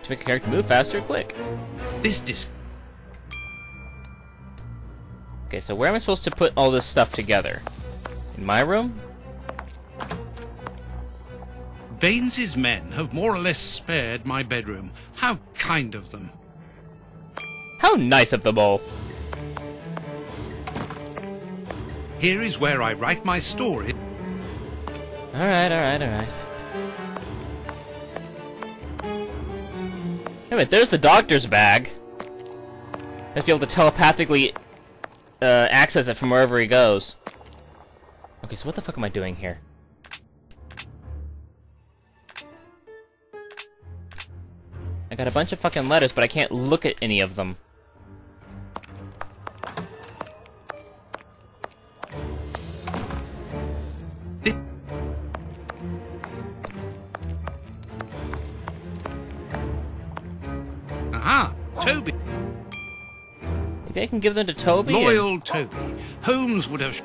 To make a character move faster, click. This disc. Okay, so where am I supposed to put all this stuff together? In my room? Baines's men have more or less spared my bedroom. How kind of them. How nice of them all. Here is where I write my story. Alright. Wait, there's the doctor's bag. Let's be able to telepathically access it from wherever he goes. Okay, so what the fuck am I doing here? I got a bunch of fucking letters, but I can't look at any of them. Aha! Toby! Maybe I can give them to Toby? Loyal Toby. Holmes would have...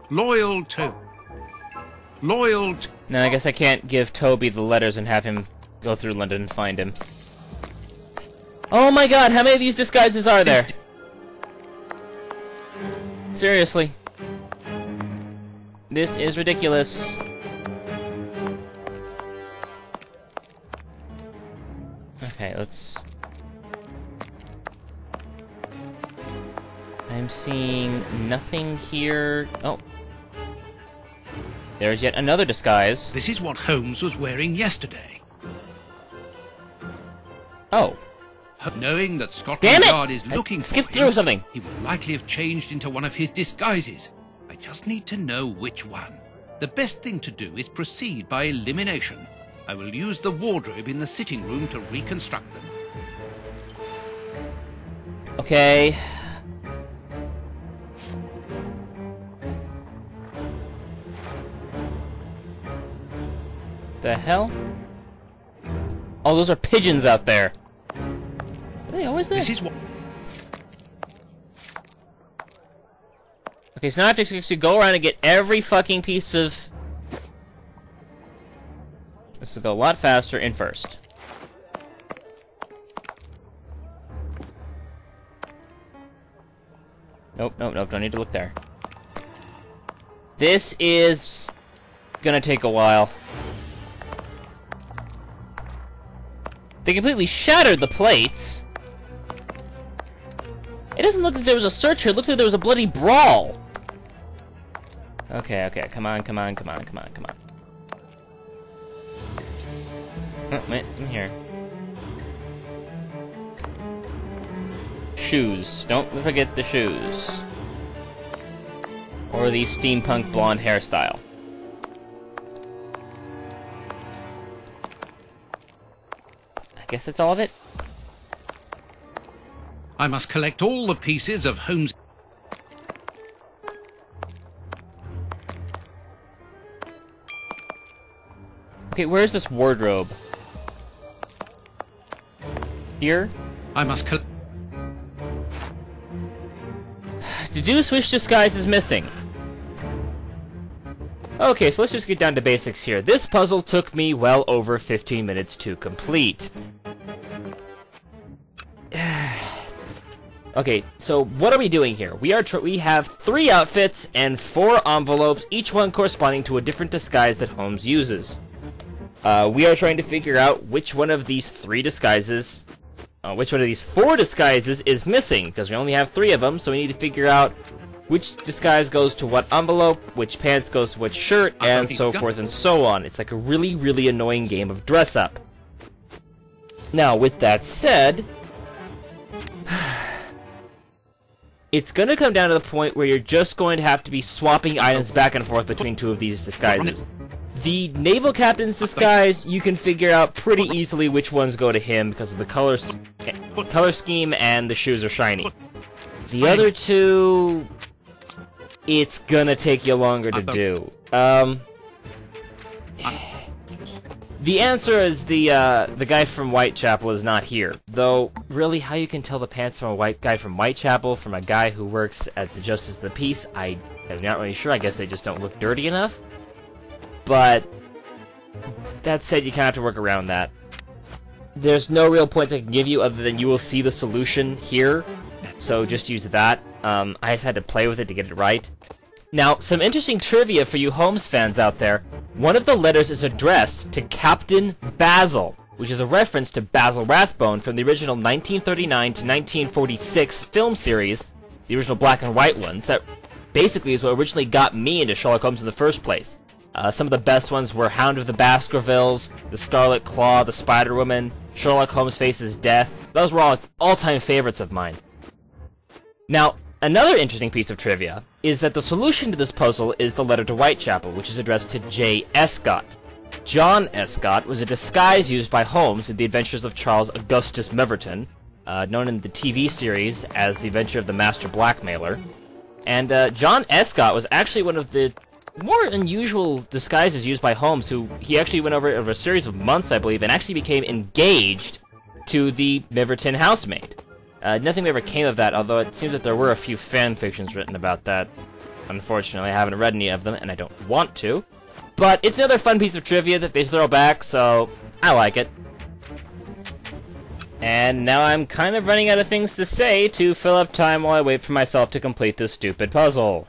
Loyal Toby. Loyal... No, I guess I can't give Toby the letters and have him go through London and find him. Oh my god, how many of these disguises are there? Seriously. This is ridiculous. Okay, let's... I'm seeing nothing here. Oh. There's yet another disguise. This is what Holmes was wearing yesterday. Oh. Knowing that Damn Scotland it! Yard is looking for skipped him, through something. he would likely have changed into one of his disguises. I just need to know which one. The best thing to do is proceed by elimination. I will use the wardrobe in the sitting room to reconstruct them. Okay. The hell? Oh, those are pigeons out there. Are they always there? This is what... Okay, so now I have to actually go around and get every fucking piece of... This will go a lot faster in first. Nope, don't need to look there. This is... gonna take a while. They completely shattered the plates. It doesn't look like there was a search here. It looks like there was a bloody brawl. Okay, come on. Oh, wait, in here. Shoes. Don't forget the shoes. Or the steampunk blonde hairstyle. I guess that's all of it. I must collect all the pieces of Holmes... Okay, where's this wardrobe? Here? I must collect... The Deuce Wish disguise is missing. Okay, so let's just get down to basics here. This puzzle took me well over 15 minutes to complete. Okay, so what are we doing here? We have 3 outfits and 4 envelopes, each one corresponding to a different disguise that Holmes uses. We are trying to figure out which one of these 4 disguises is missing, because we only have 3 of them, so we need to figure out which disguise goes to what envelope, which pants goes to which shirt, and so forth and so on. It's like a really, really annoying game of dress-up. Now, with that said... It's going to come down to the point where you're just going to have to be swapping items back and forth between 2 of these disguises. The naval captain's disguise, you can figure out pretty easily which ones go to him because of the color scheme and the shoes are shiny. The other 2, it's gonna take you longer to do. The answer is the guy from Whitechapel is not here. Though, really, how you can tell the pants from a guy from Whitechapel from a guy who works at the Justice of the Peace, I am not really sure. I guess they just don't look dirty enough. But, that said, you kind of have to work around that. there's no real points I can give you other than you will see the solution here, so just use that. I just had to play with it to get it right. Now, some interesting trivia for you Holmes fans out there. One of the letters is addressed to Captain Basil, which is a reference to Basil Rathbone from the original 1939 to 1946 film series, the original black and white ones, that basically is what originally got me into Sherlock Holmes in the first place. Some of the best ones were Hound of the Baskervilles, The Scarlet Claw, The Spider Woman, Sherlock Holmes Faces Death. Those were all all-time favorites of mine. Now, another interesting piece of trivia is that the solution to this puzzle is the letter to Whitechapel, which is addressed to J. Escott. John Escott was a disguise used by Holmes in The Adventures of Charles Augustus Milverton, known in the TV series as The Adventure of the Master Blackmailer. And John Escott was actually one of the more unusual disguises used by Holmes, who he actually went over a series of months, I believe, and actually became engaged to the Milverton housemaid. Nothing ever came of that, although it seems that there were a few fan fictions written about that. Unfortunately, I haven't read any of them, and I don't want to. But it's another fun piece of trivia that they throw back, so I like it. And now I'm kind of running out of things to say to fill up time while I wait for myself to complete this stupid puzzle.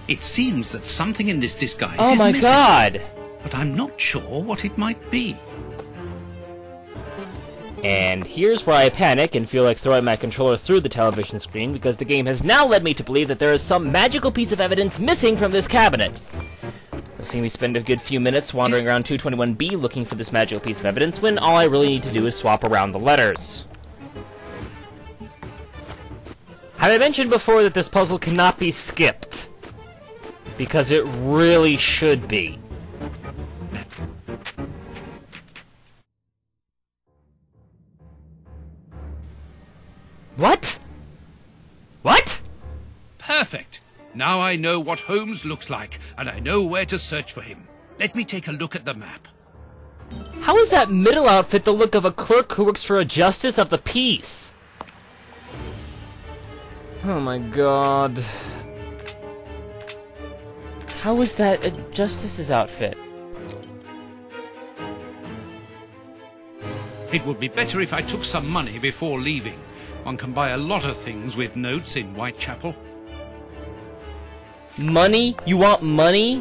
It seems that something in this disguise Oh is my missing, god! but I'm not sure what it might be. And here's where I panic and feel like throwing my controller through the television screen, because the game has now led me to believe that there is some magical piece of evidence missing from this cabinet. I've seen me spend a good few minutes wandering around 221B looking for this magical piece of evidence, when all I really need to do is swap around the letters. Have I mentioned before that this puzzle cannot be skipped? Because it really should be. What? What? Perfect! Now I know what Holmes looks like, and I know where to search for him. Let me take a look at the map. How is that middle outfit the look of a clerk who works for a justice of the peace? Oh my god. How is that a justice's outfit? It would be better if I took some money before leaving. One can buy a lot of things with notes in Whitechapel. Money? You want money?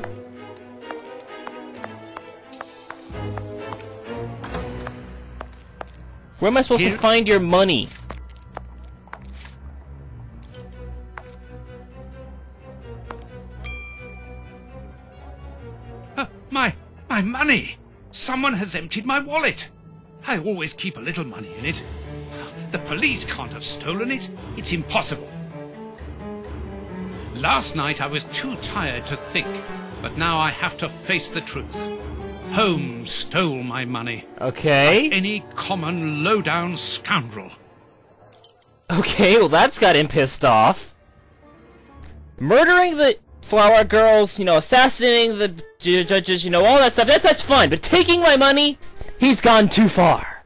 Where am I supposed to find your money? My money! Someone has emptied my wallet! I always keep a little money in it. The police can't have stolen it. It's impossible. Last night I was too tired to think, but now I have to face the truth. Holmes stole my money. Okay. Like any common low-down scoundrel. Okay, well that's got him pissed off. Murdering the flower girls, you know, assassinating the judges, you know, all that stuff, that's fine. But taking my money, he's gone too far.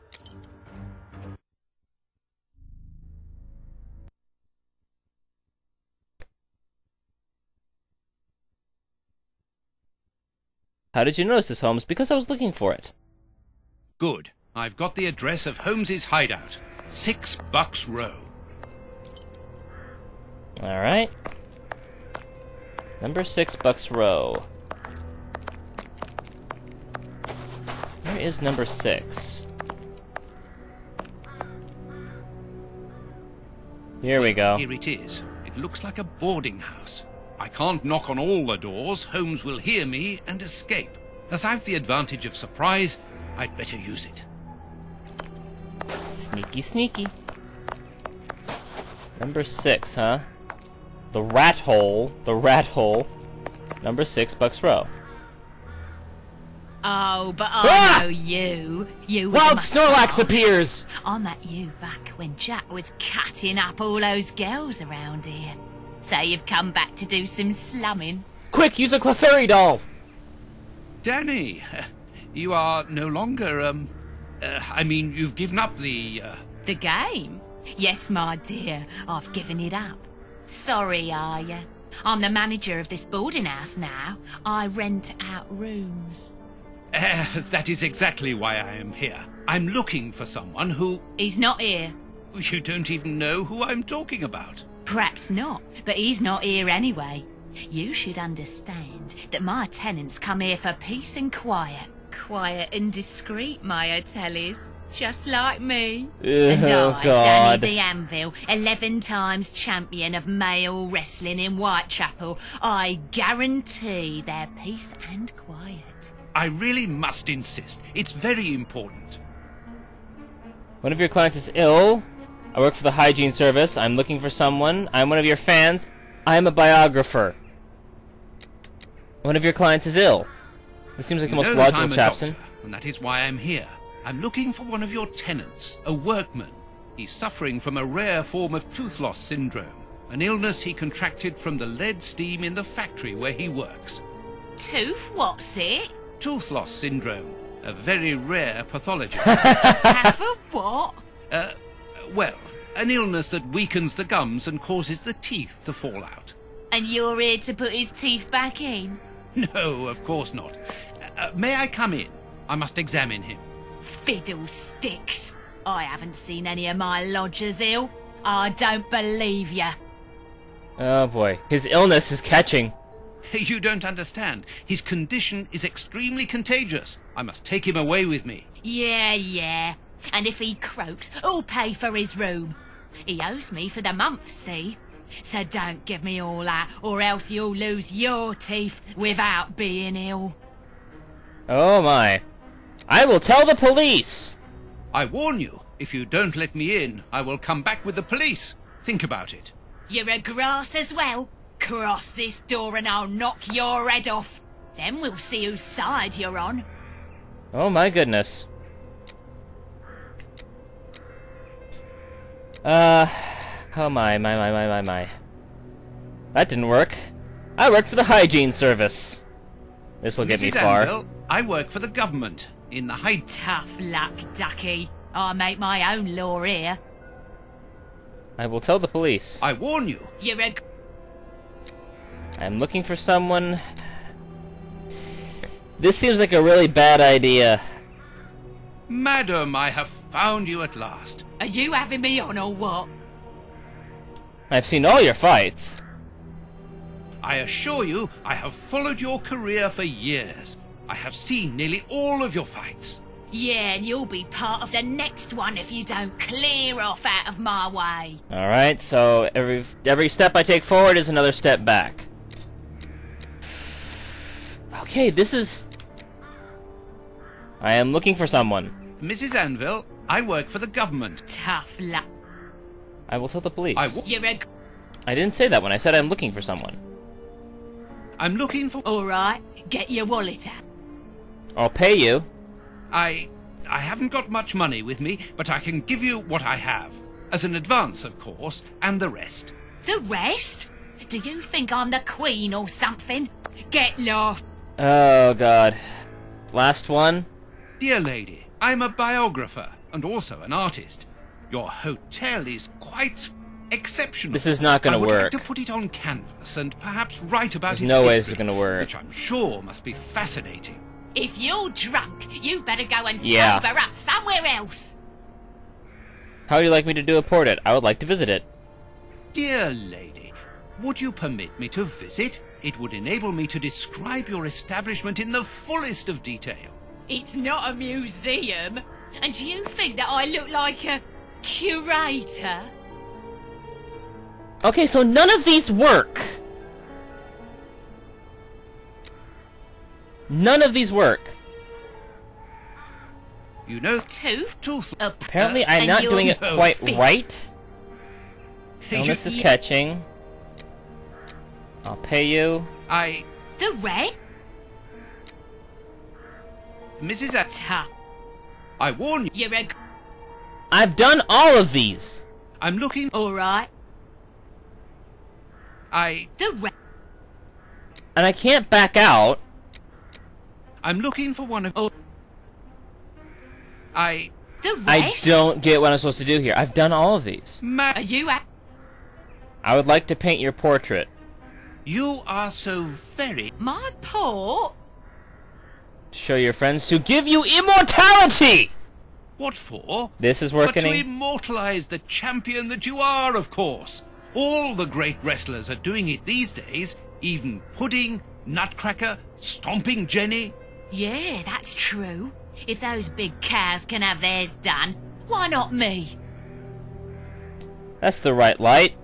How did you notice this, Holmes? Because I was looking for it. Good. I've got the address of Holmes's hideout. 6 Bucks Row. Alright. Number 6 Bucks Row. Where is number 6? Here we go. Here it is. It looks like a boarding house. I can't knock on all the doors. Holmes will hear me and escape. As I've the advantage of surprise, I'd better use it. Sneaky, sneaky. Number 6, huh? The rat hole. The rat hole. Number 6 Bucks Row. Oh, but I know you. You with Wild the Snorlax moustache. appears! I met you back when Jack was cutting up all those girls around here. So you've come back to do some slumming? Quick, use a Clefairy doll! Danny, you are no longer, I mean, you've given up the, The game? Yes, my dear, I've given it up. Sorry, are you? I'm the manager of this boarding house now. I rent out rooms. That is exactly why I am here. I'm looking for someone who... He's not here. You don't even know who I'm talking about. Perhaps not, but he's not here anyway. You should understand that my tenants come here for peace and quiet. Quiet and discreet, my Ateliers. Just like me. And Oh, I, God. Danny the Anvil, 11 times champion of male wrestling in Whitechapel, I guarantee their peace and quiet. I really must insist. It's very important. One of your clients is ill. I work for the hygiene service. I'm looking for someone. I'm one of your fans. I'm a biographer. One of your clients is ill. This seems like the You most know that logical, I'm a Chapson. doctor, and that is why I'm here. I'm looking for one of your tenants, a workman. He's suffering from a rare form of tooth loss syndrome, an illness he contracted from the lead steam in the factory where he works. Tooth, what's it? Tooth loss syndrome, a very rare pathology. Have a what? Well, an illness that weakens the gums and causes the teeth to fall out. And you're here to put his teeth back in? No, of course not. May I come in? I must examine him. Fiddlesticks. I haven't seen any of my lodgers ill. I don't believe ya. Oh boy. His illness is catching. You don't understand. His condition is extremely contagious. I must take him away with me. Yeah. And if he croaks, who'll pay for his room? He owes me for the month, see? So don't give me all that, or else you'll lose your teeth without being ill. Oh my. I will tell the police! I warn you, if you don't let me in, I will come back with the police. Think about it. You're a grass as well. Cross this door and I'll knock your head off. Then we'll see whose side you're on. Oh my goodness. Oh my. That didn't work. I work for the hygiene service. This'll get me Mrs. far. Anvil, I work for the government in the high... Tough luck, ducky. I make my own law here. I will tell the police. I warn you. You're a... I'm looking for someone. This seems like a really bad idea. Madam, I have found you at last. Are you having me on or what? I've seen all your fights. I assure you, I have followed your career for years. I have seen nearly all of your fights. Yeah, and you'll be part of the next one if you don't clear off out of my way. Alright, so every step I take forward is another step back. Okay, this is... I am looking for someone. Mrs. Anvil, I work for the government. Tough luck. I will tell the police. You're a... I didn't say that when I said I'm looking for someone. I'm looking for... Alright, get your wallet out. I'll pay you. I haven't got much money with me, but I can give you what I have. As an advance, of course, and the rest. The rest? Do you think I'm the Queen or something? Get lost. Oh god. Last one? Dear lady, I'm a biographer and also an artist. Your hotel is quite exceptional. This is not gonna I would work. like to put it on canvas and perhaps write about There's its no way this history, is gonna work. which I'm sure must be fascinating. If you're drunk, you better go and Yeah. sober up somewhere else. How would you like me to do a portrait? I would like to visit it. Dear lady, would you permit me to visit? It would enable me to describe your establishment in the fullest of detail. It's not a museum. And do you think that I look like a curator? Okay, so none of these work. None of these work. You know, Tooth? Apparently I'm and not you're doing it no quite fit. right. you- Illness is catching. I'll pay you. The red? Mrs. At, Tough. I warn you, You're a... I've done all of these. I'm looking, Alright. The red? And I can't back out. I'm looking for one of, The I rest? don't get what I'm supposed to do here. I've done all of these. Are you at... I would like to paint your portrait. You are so very... My port? Show your friends to give you immortality! What for? This is But working. to immortalize the champion that you are, of course. All the great wrestlers are doing it these days. Even Pudding, Nutcracker, Stomping Jenny. Yeah, that's true. If those big cows can have theirs done, why not me? That's the right light.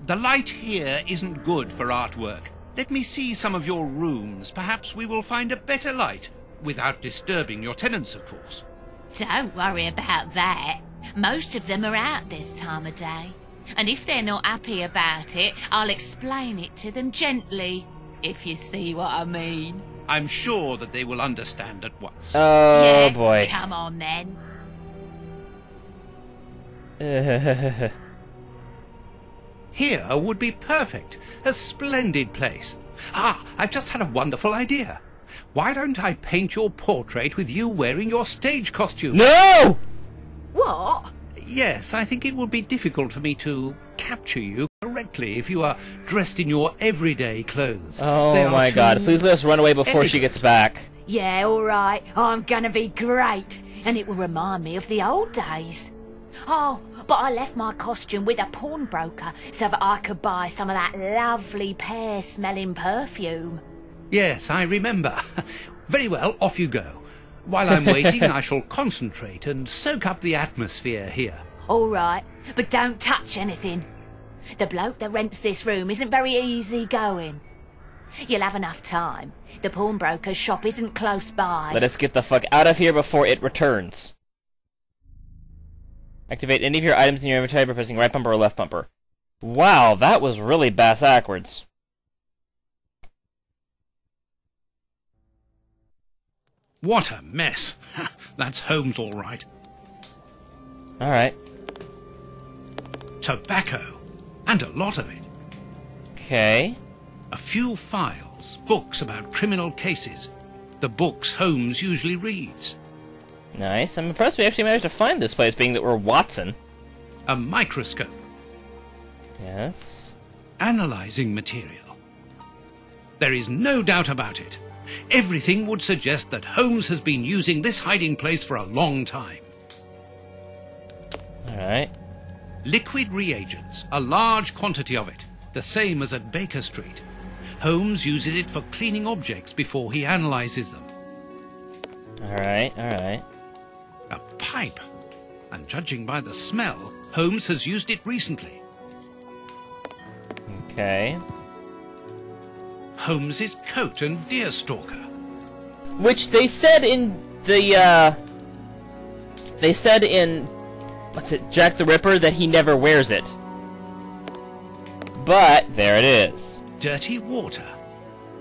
The light here isn't good for artwork. Let me see some of your rooms. Perhaps we will find a better light, without disturbing your tenants, of course. Don't worry about that. Most of them are out this time of day. And if they're not happy about it, I'll explain it to them gently, if you see what I mean. I'm sure that they will understand at once. Oh Yeah, boy. come on then. Here would be perfect. A splendid place. Ah, I've just had a wonderful idea. Why don't I paint your portrait with you wearing your stage costume? No! What? Yes, I think it would be difficult for me to capture you correctly if you are dressed in your everyday clothes. They Oh are my too god, please let us run away before she elegant. gets back. Yeah, all right. I'm gonna be great. And it will remind me of the old days. Oh, but I left my costume with a pawnbroker so that I could buy some of that lovely pear-smelling perfume. Yes, I remember. Very well, off you go. While I'm waiting, I shall concentrate and soak up the atmosphere here. All right, but don't touch anything. The bloke that rents this room isn't very easy going. You'll have enough time. The pawnbroker's shop isn't close by. Let us get the fuck out of here before it returns. Activate any of your items in your inventory by pressing right bumper or left bumper. Wow, that was really bass-ackwards. What a mess. That's Holmes all right. Alright. Tobacco. And a lot of it. Okay. A few files, books about criminal cases. The books Holmes usually reads. Nice. I'm impressed we actually managed to find this place, being that we're Watson. A microscope. Yes. Analyzing material. There is no doubt about it. Everything would suggest that Holmes has been using this hiding place for a long time. Alright. Liquid reagents, a large quantity of it, the same as at Baker Street. Holmes uses it for cleaning objects before he analyzes them. Alright, alright. A pipe. And judging by the smell, Holmes has used it recently. Okay. Holmes's coat and deerstalker. Which they said in the, They said in... What's it? Jack the Ripper that he never wears it. But, there it is. Dirty water.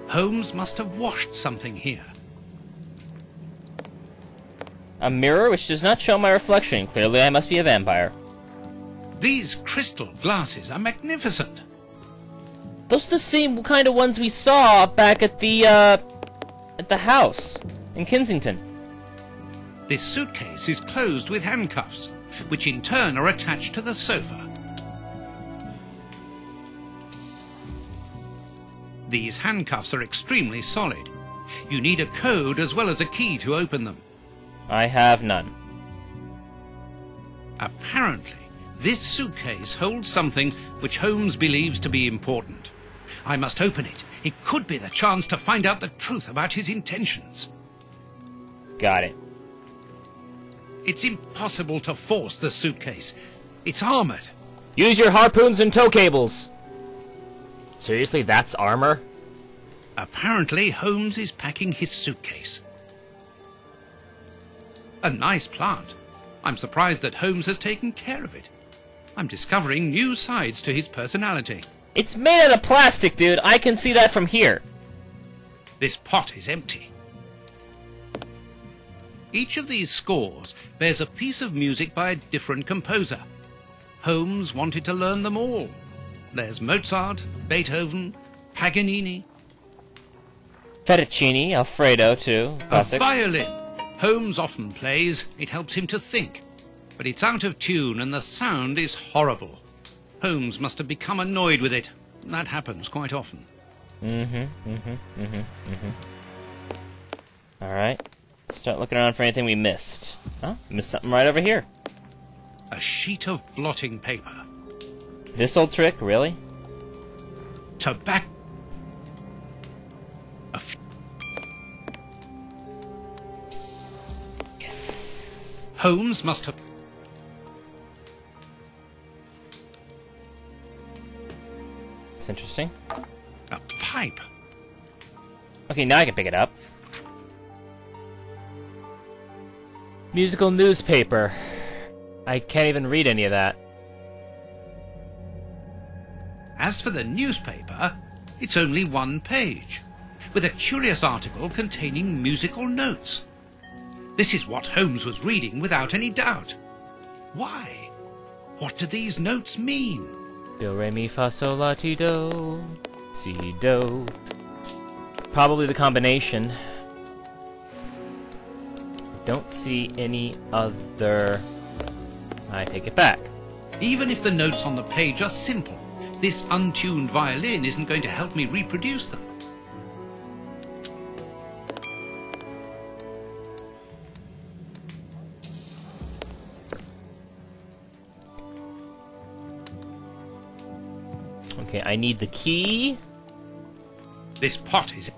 Holmes must have washed something here. A mirror which does not show my reflection. Clearly I must be a vampire. These crystal glasses are magnificent. Those are the same kind of ones we saw back at the house in Kensington. This suitcase is closed with handcuffs, which in turn are attached to the sofa. These handcuffs are extremely solid. You need a code as well as a key to open them. I have none. Apparently, this suitcase holds something which Holmes believes to be important. I must open it. It could be the chance to find out the truth about his intentions. Got it. It's impossible to force the suitcase. It's armored. Use your harpoons and tow cables. Seriously, that's armor? Apparently, Holmes is packing his suitcase. A nice plant. I'm surprised that Holmes has taken care of it. I'm discovering new sides to his personality. It's made out of plastic, dude. I can see that from here. This pot is empty. Each of these scores bears a piece of music by a different composer. Holmes wanted to learn them all. There's Mozart, Beethoven, Paganini. Fettuccine, Alfredo, too. Classic. A violin. Holmes often plays. It helps him to think. But it's out of tune and the sound is horrible. Holmes must have become annoyed with it. That happens quite often. Alright. Start looking around for anything we missed. Oh, missed something right over here. A sheet of blotting paper. This old trick, really? Tobacco. Yes. Holmes must have... It's interesting. A pipe. Okay, now I can pick it up. Musical newspaper. I can't even read any of that. As for the newspaper, it's only one page, with a curious article containing musical notes. This is what Holmes was reading without any doubt. Why? What do these notes mean? Do, re, mi, fa, sol, la, ti, do, si, do. Probably the combination. Don't see any other... I take it back. Even if the notes on the page are simple, this untuned violin isn't going to help me reproduce them. Okay, I need the key. This pot is...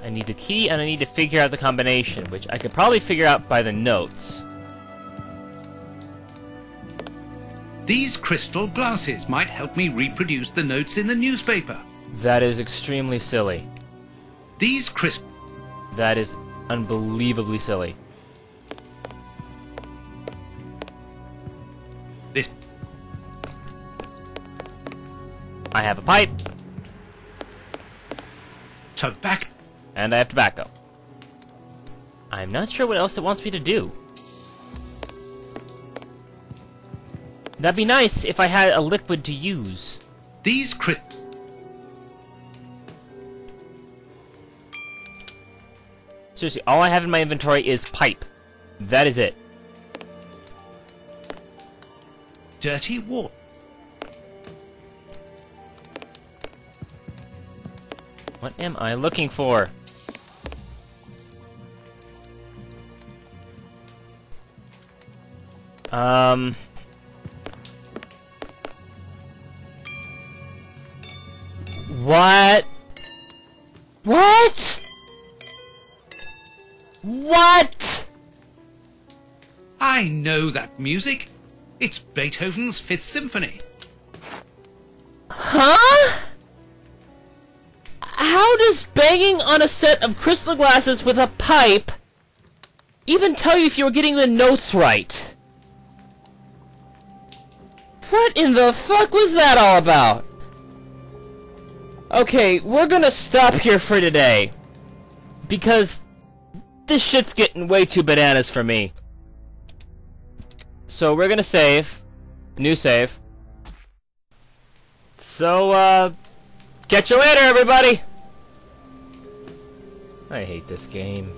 I need the key, and I need to figure out the combination, which I could probably figure out by the notes. These crystal glasses might help me reproduce the notes in the newspaper. That is extremely silly. These crystal... That is unbelievably silly. This... I have a pipe. Tobacco... And I have tobacco. I'm not sure what else it wants me to do. That'd be nice if I had a liquid to use. These Seriously, all I have in my inventory is pipe. That is it. dirty water. What am I looking for? What? What? What? I know that music. It's Beethoven's Fifth Symphony. Huh? How does banging on a set of crystal glasses with a pipe even tell you if you were getting the notes right? What in the fuck was that all about? Okay, we're gonna stop here for today. Because this shit's getting way too bananas for me. So we're gonna save. New save. So, catch you later, everybody! I hate this game.